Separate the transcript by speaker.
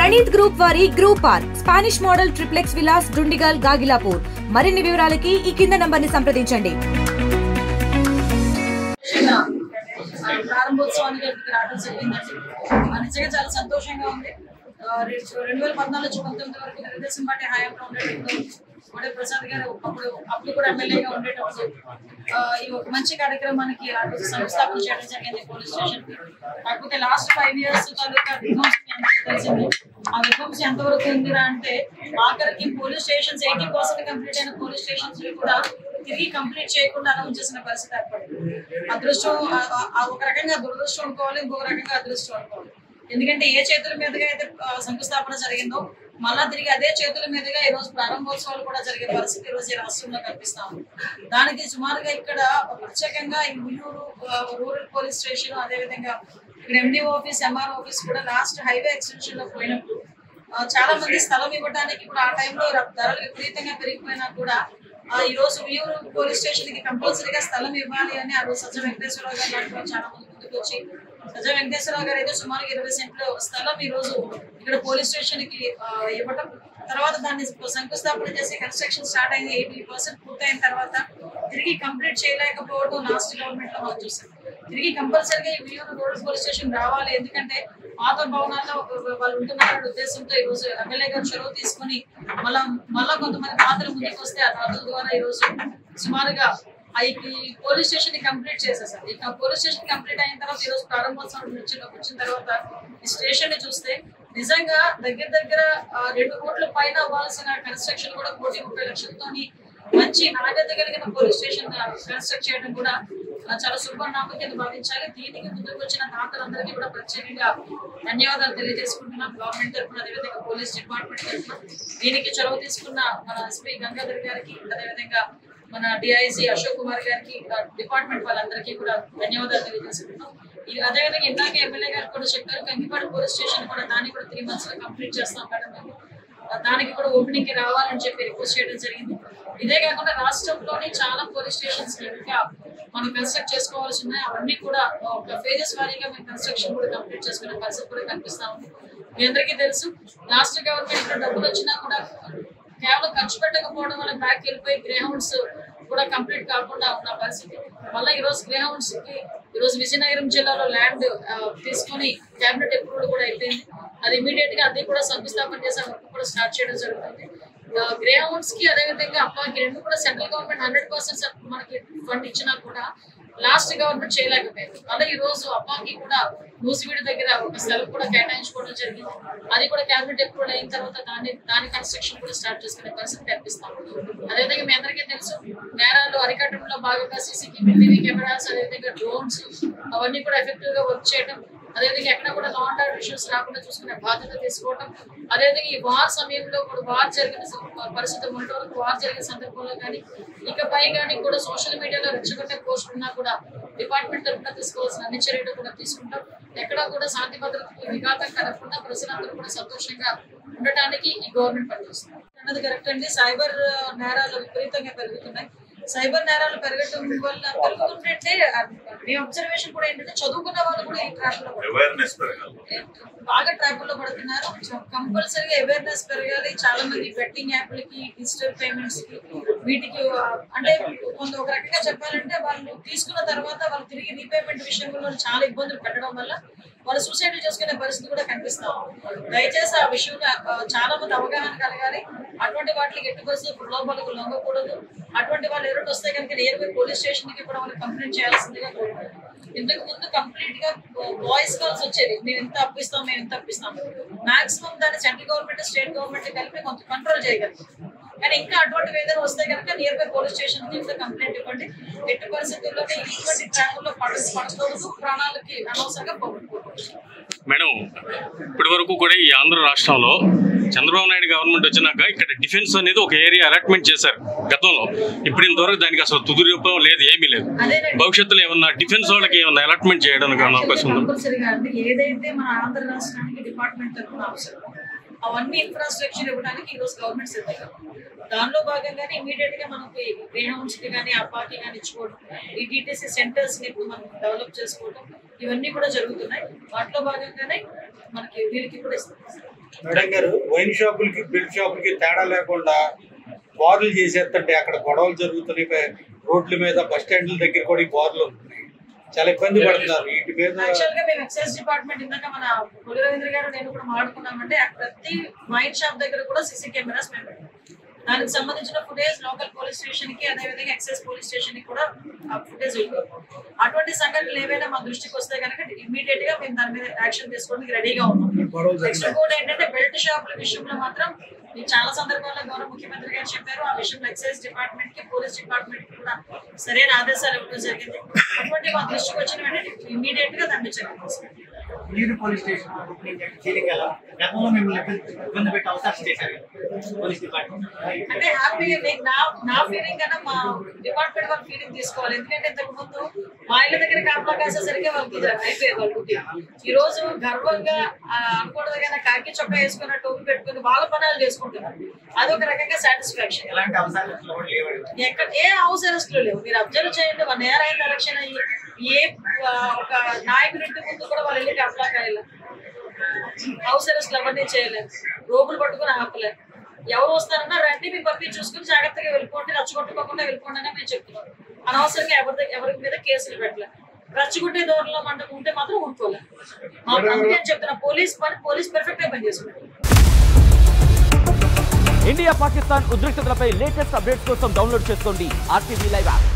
Speaker 1: Praneeth group వారి group park Spanish model triplex Vilas Dundigal Gagillapur. మరిన్ని వివరాలకి ఈ కింద నంబర్ని సంప్రదించండి.
Speaker 2: ప్రారంభోత్సవానికి రావడం జరిగిందండి. నిజంగా చాలా సంతోషంగా ఉంది. 2014 నుంచి 19 వరకు తెలుగుదేశం పార్టీ హయాంలో ఉండేటప్పుడు కోడే ప్రసాద్ గారు అప్పుడు కూడా ఎమ్మెల్యేగా ఉండేటప్పుడు ఈ ఒక మంచి కార్యక్రమానికి ఆ రోజు సంస్థాపన చేయడం జరిగింది పోలీస్ స్టేషన్. కాకపోతే లాస్ట్ 5 years తాలూకా విధ్వంసం తెలిసింది. ఆ విధ్వంసం ఎంతవరకు ఉందిరా అంటే ఆఖరికి పోలీస్ స్టేషన్స్ 80% కంప్లీట్ అయిన పోలీస్ స్టేషన్స్ కూడా తిరిగి కంప్లీట్ చేయకుండా అనౌన్స్ చేసిన పరిస్థితి ఏర్పడింది. అదృష్టం ఒక రకంగా దురదృష్టం అనుకోవాలి, ఇంకొక రకంగా అదృష్టం అనుకోవాలి. ఎందుకంటే ఏ చేతుల మీదుగా అయితే శంకుస్థాపన జరిగిందో మళ్ళా తిరిగి అదే చేతుల మీదుగా ఈ రోజు ప్రారంభోత్సవాలు కూడా జరిగే పరిస్థితి ఈ రోజు ఈ రాష్ట్రంలో కనిపిస్తా ఉంది. దానికి సుమారుగా ఇక్కడ ప్రత్యేకంగా ఈ ఉయ్యూరు రూరల్ పోలీస్ స్టేషన్, అదేవిధంగా ఇక్కడ MDO ఆఫీస్, MR ఆఫీస్ కూడా లాస్ట్ హైవే ఎక్స్టెన్షన్ లో పోయినప్పుడు చాలా మంది స్థలం ఇవ్వడానికి ఇప్పుడు ఆ టైంలో ధరలు విపరీతంగా పెరిగిపోయినా కూడా ఈ రోజు ఉయ్యూరు పోలీస్ స్టేషన్ కి కంపల్సరీగా స్థలం ఇవ్వాలి అని ఆ రోజు సజ్జ వెంకటేశ్వరరావు గారు లాంటి చాలా మంది ముందుకు వచ్చి సజ్జ వెంకటేశ్వరరావు గారు అయితే సుమారు 20 సెంట్లు స్థలం ఈ రోజు ఇక్కడ పోలీస్ స్టేషన్ కి ఇవ్వడం, తర్వాత దాన్ని శంకుస్థాపన చేసి కన్స్ట్రక్షన్ స్టార్ట్ అయింది. 80% పూర్తయిన తర్వాత తిరిగి కంప్లీట్ చేయలేకపోవడం లాస్ట్ గవర్నమెంట్ లో మనం చూసాం. తిరిగి కంపల్సరీగా ఈ ఉయ్యూరు రూరల్ పోలీస్ స్టేషన్ రావాలి, ఎందుకంటే పాత భవనాల్లో వాళ్ళు ఉంటున్నారనే ఉద్దేశంతో ఈ రోజు ఎమ్మెల్యే గారు చొరవ తీసుకుని మళ్ళా కొంతమంది పాత్రలు ముందుకు వస్తే ఆ తాతల ద్వారా ఈ రోజు సుమారుగా ఈ పోలీస్ స్టేషన్ ని కంప్లీట్ చేసేసారు. ఇక పోలీస్ స్టేషన్ కంప్లీట్ అయిన తర్వాత ఈ రోజు ప్రారంభోత్సవం వచ్చిన తర్వాత ఈ స్టేషన్ ని చూస్తే నిజంగా దగ్గర 2 కోట్ల పైన అవ్వాల్సిన కన్స్ట్రక్షన్ కూడా 1,30,00,000తోని మంచి నాణ్యత కలిగిన పోలీస్ స్టేషన్ కన్స్ట్రక్ట్ చేయడం కూడా చాలా శుభనామం కింద భావించాలి. దీనికి ముందుకు వచ్చిన తాతలందరికీ కూడా ప్రత్యేకంగా ధన్యవాదాలు తెలియజేసుకుంటున్నాం. గవర్నమెంట్ తరఫున, అదేవిధంగా పోలీస్ డిపార్ట్మెంట్ తరఫున దీనికి చొరవ తీసుకున్న మన SP గంగాధర్ గారికి, అదేవిధంగా మన DIC అశోక్ కుమార్ గారికి, డిపార్ట్మెంట్ వాళ్ళందరికీ కూడా ధన్యవాదాలు తెలియజేసుకుంటున్నాం. అదేవిధంగా ఇందాక ఎమ్మెల్యే గారు కూడా చెప్పారు, కంకిపాడు పోలీస్ స్టేషన్ కూడా దాన్ని కూడా 3 months లో కంప్లీట్ చేస్తాం మేడం. దానికి కూడా ఓపెనింగ్ కి రావాలని చెప్పి రిక్వెస్ట్ చేయడం జరిగింది. ఇదే కాకుండా రాష్ట్రంలోని చాలా పోలీస్ స్టేషన్స్ ఇంకా మనం కన్స్ట్రక్ట్ చేసుకోవాల్సి ఉన్నాయి. అవన్నీ కూడా ఒక ఫేజెస్ వారీగా మేము కన్స్ట్రక్షన్ కూడా కంప్లీట్ చేసుకునే పరిస్థితి కూడా కనిపిస్తా ఉంది. మీ అందరికీ తెలుసు, లాస్ట్ గవర్నమెంట్ లో డబ్బులు వచ్చినా కూడా కేవలం ఖర్చు పెట్టకపోవడం వల్ల బ్యాక్ వెళ్ళిపోయి గ్రేహౌండ్స్ కూడా కంప్లీట్ కాకుండా ఉన్న పరిస్థితి. మళ్ళీ ఈరోజు గ్రేహౌండ్స్ కి ఈరోజు విజయనగరం జిల్లాలో ల్యాండ్ తీసుకొని క్యాబినెట్ అప్రూవల్ కూడా అయిపోయింది. అది ఇమీడియట్ గా అది కూడా శంకుస్థాపన చేసే వర్క్ కూడా స్టార్ట్ చేయడం జరుగుతుంది. గ్రేహౌండ్స్ కి అదేవిధంగా అప్పాకి 2 కూడా సెంట్రల్ గవర్నమెంట్ 100% మనకి ఫండ్ ఇచ్చినా కూడా లాస్ట్ గవర్నమెంట్ చేయలేకపోయింది. అలా ఈ రోజు అప్పాకి కూడా మూసివీడి దగ్గర ఒక స్థలం కూడా కేటాయించుకోవడం జరిగింది. అది కూడా క్యాబినెట్ అప్రూవల్ అయిన తర్వాత దాని కన్స్ట్రక్షన్ కూడా స్టార్ట్ చేసుకునే పరిస్థితి కనిపిస్తాం. అదేవిధంగా మీ అందరికీ తెలుసు, నేరాలు అరికట్టడంలో భాగంగా CCTV కెమెరాస్, అదేవిధంగా డ్రోన్స్ అవన్నీ కూడా ఎఫెక్టివ్ గా వర్క్ చేయడం, అదేవిధంగా ఎక్కడ కూడా లా అండ్ ఆర్డర్ ఇష్యూస్ రాకుండా చూసుకునే బాధ్యత తీసుకోవడం, అదేవిధంగా ఈ వార్ సమయంలో కూడా వార్ జరిగిన పరిస్థితులు ఉండటం, వార్ జరిగిన సందర్భంలో కానీ ఇకపై కానీ కూడా సోషల్ మీడియాలో రెచ్చగొట్టే పోస్ట్ ఉన్నా కూడా డిపార్ట్మెంట్ తరఫున తీసుకోవాల్సిన అన్ని చర్యలు కూడా తీసుకుంటాం. ఎక్కడా కూడా శాంతి భద్రతకు విఘాతం కలగకుండా ప్రజలందరూ కూడా సంతోషంగా ఉండటానికి ఈ గవర్నమెంట్ పనిచేస్తుంది అన్నది కరెక్ట్ అండి. సైబర్ నేరాలు విపరీతంగా పెరుగుతున్నాయి. సైబర్ నేరాలు పెరగటం వల్ల పెరుగుతుంటే మీ అబ్జర్వేషన్ కూడా ఏంటంటే చదువుకున్న వాళ్ళు కూడా ఈ ట్రాప్ లో బాగా ట్రాపుల్లో పడుతున్నారు. కంపల్సరీగా అవేర్నెస్ పెరగాలి. చాలా మంది బెట్టింగ్ యాప్లకి, డిజిటల్ పేమెంట్స్ కి, వీటికి అంటే ఒక రకంగా చెప్పాలంటే వాళ్ళు తీసుకున్న తర్వాత వాళ్ళు తిరిగి రీపేమెంట్ విషయంలో చాలా ఇబ్బందులు పెట్టడం వల్ల వాళ్ళు సూసైడ్ చేసుకునే పరిస్థితి కూడా కనిపిస్తాం. దయచేసి ఆ విషయంలో చాలా మంది అవగాహన కలగాలి. అటువంటి వాటికి ఎట్టి పరిస్థితులు ప్రలోభాలకు లొంగకూడదు. అటువంటి వాళ్ళు ఎవరు వస్తే కనుక నియర్ పోలీస్ స్టేషన్ కి కూడా వాళ్ళు కంప్లైంట్ చేయాల్సిందిగా కోరుకుంటున్నాం. ఇంతకు ముందు కంప్లీట్ గా వాయిస్ కాల్స్ వచ్చేది, మేము ఎంత అప్పిస్తాం, మేము ఎంత అప్పిస్తాం. మాక్సిమం దాన్ని సెంట్రల్ గవర్నమెంట్, స్టేట్ గవర్నమెంట్ కలిపి కొంత కంట్రోల్ చేయగలుగుతాం. కానీ ఇంకా అటువంటివి ఏదైనా వస్తే కనుక నియర్ బై పోలీస్ స్టేషన్ కి కంప్లైంట్ ఇవ్వండి. ఎట్టి పరిస్థితుల్లో ఇటువంటి ట్రాకుల్లో పడకూడదు, ప్రాణాలకి అనవసరంగా పోగొట్టుకోవచ్చు.
Speaker 3: మేడం, ఇప్పటి వరకు కూడా ఈ ఆంధ్ర రాష్ట్రంలో చంద్రబాబు నాయుడు గవర్నమెంట్ వచ్చినాక ఇక్కడ డిఫెన్స్ అనేది ఒక ఏరియా అలాట్మెంట్ చేశారు గతంలో. ఇప్పుడు ఇంతవరకు దానికి అసలు తుది రూపం లేదు, ఏమీ లేదు. భవిష్యత్తులో ఏమన్నా డిఫెన్స్ వాళ్ళకి ఏమన్నా అలాట్మెంట్ చేయడానికి అవకాశం ఉంది?
Speaker 2: కంపల్సరీగా అండి. ఏదైతే మన ఆంధ్ర రాష్ట్రానికి డిపార్ట్మెంట్ తరఫున అవసరం అవన్నీ ఇన్ఫ్రాస్ట్రక్చర్ ఇవ్వడానికి ఈ రోజు గవర్నమెంట్ సిద్ధంగా. దానిలో భాగంగానే ఇమీడియట్ గా మనకి గ్రేహౌండ్స్ కి కానీ అప్పాకి కానీ ఇచ్చుకోవడం, ఈ DTC సెంటర్స్ ని ఇప్పుడు మనం డెవలప్ చేసుకోవడం, ఇవన్నీ కూడా జరుగుతున్నాయి. వాటిలో భాగంగానే మనకి వీళ్ళకి కూడా ఇస్తాం.
Speaker 4: మేడం గారు, వైన్ షాపులకి బెల్ట్ షాపులకి తేడా లేకుండా బార్లు చేసేస్తుంటే అక్కడ గొడవలు జరుగుతున్నాయి. రోడ్ల మీద బస్ స్టాండ్ల దగ్గర కూడా ఈ బార్లు ఉంటున్నాయి. చాలా ఇబ్బంది పడుతున్నారు వీటి మీద.
Speaker 2: యాక్చువల్ గా మేము ఎక్సైజ్ డిపార్ట్మెంట్ ఇందాక మన కొల్లి రవీంద్ర గారు నేను కూడా మాట్లాడుకున్నామంటే ప్రతి వైన్ షాప్ దగ్గర కూడా సీసీ కెమెరాస్ మేము పెట్టాం. దానికి సంబంధించిన ఫుటేజ్ లోకల్ పోలీస్ స్టేషన్ కి అదేవిధంగా ఎక్సైజ్ పోలీస్ స్టేషన్ కి కూడా ఫుటేజ్ ఉంటుంది. అటువంటి సంఘటనలు ఏవైనా మా దృష్టికి వస్తే కనుక ఇమీడియట్ గా మేము దాని మీద యాక్షన్ తీసుకోవడానికి రెడీగా ఉన్నాం. నెక్స్ట్ కూడా ఏంటంటే బెల్ట్ షాపుల విషయంలో మాత్రం చాలా సందర్భాల్లో గౌరవ ముఖ్యమంత్రి గారు చెప్పారు. ఆ విషయంలో ఎక్సైజ్ డిపార్ట్మెంట్ కి పోలీస్ డిపార్ట్మెంట్ కి కూడా సరైన ఆదేశాలు ఇవ్వడం జరిగింది. అటువంటి మా దృష్టికి వచ్చిన వెంటనే ఇమీడియట్ గా దాన్ని చర్య తీసుకుంటాం.
Speaker 5: పోలీస్ స్టేషన్
Speaker 2: అంటే హ్యాపీగా నా ఫీలింగ్ కన్నా మా డిపార్ట్మెంట్ వాళ్ళ ఫీలింగ్ తీసుకోవాలి. ఎందుకంటే ఇంతకు ముందు మా ఇళ్ళ దగ్గర కాపలా కాసేసరికి వాళ్ళకి అయిపోయేది వాళ్ళు. ఈ రోజు గర్వంగా అనుకోవడం కాకి చొక్కా వేసుకున్న టోపీ పెట్టుకుని వాళ్ళ పనులు చేసుకుంటున్నారు. అదొక రకంగా సాటిస్ఫాక్షన్. ఎక్కడ ఏ హౌస్ అరెస్ట్ లో లేవు. మీరు అబ్జర్వ్ చేయండి, 1 year అయింది ఎలక్షన్ అయ్యి ఏ ఒక నాయకుడి ఇంటి ముందు కూడా వాళ్ళు వెళ్ళి కాపలా కాయలేదు. హౌస్ అరెస్ట్లు ఎవరిని చేయలేదు. రోగులు పట్టుకుని ఆపలేదు. ఎవరు వస్తారన్నా రండి మీ పంపి చూసుకుని జాగ్రత్తగా వెళ్ళిపోండి, రచ్చగొట్టుకోకుండా వెళ్ళిపోండి అని మేము చెప్తున్నాం. అనవసరంగా ఎవరి మీద కేసులు పెట్టలేదు. రచ్చగొట్టే దూరంలో మంటకు ఉంటే మాత్రం ఊరుకోలేదు. అందుకే చెప్తున్నా పోలీస్ పర్ఫెక్ట్ గా పనిచేసుకుంటారు.
Speaker 6: ఇండియా పాకిస్తాన్ ఉద్రిక్తతలపై లేటెస్ట్ అప్డేట్స్ కోసం డౌన్లోడ్ చేసుకోండి RTV Live యాప్.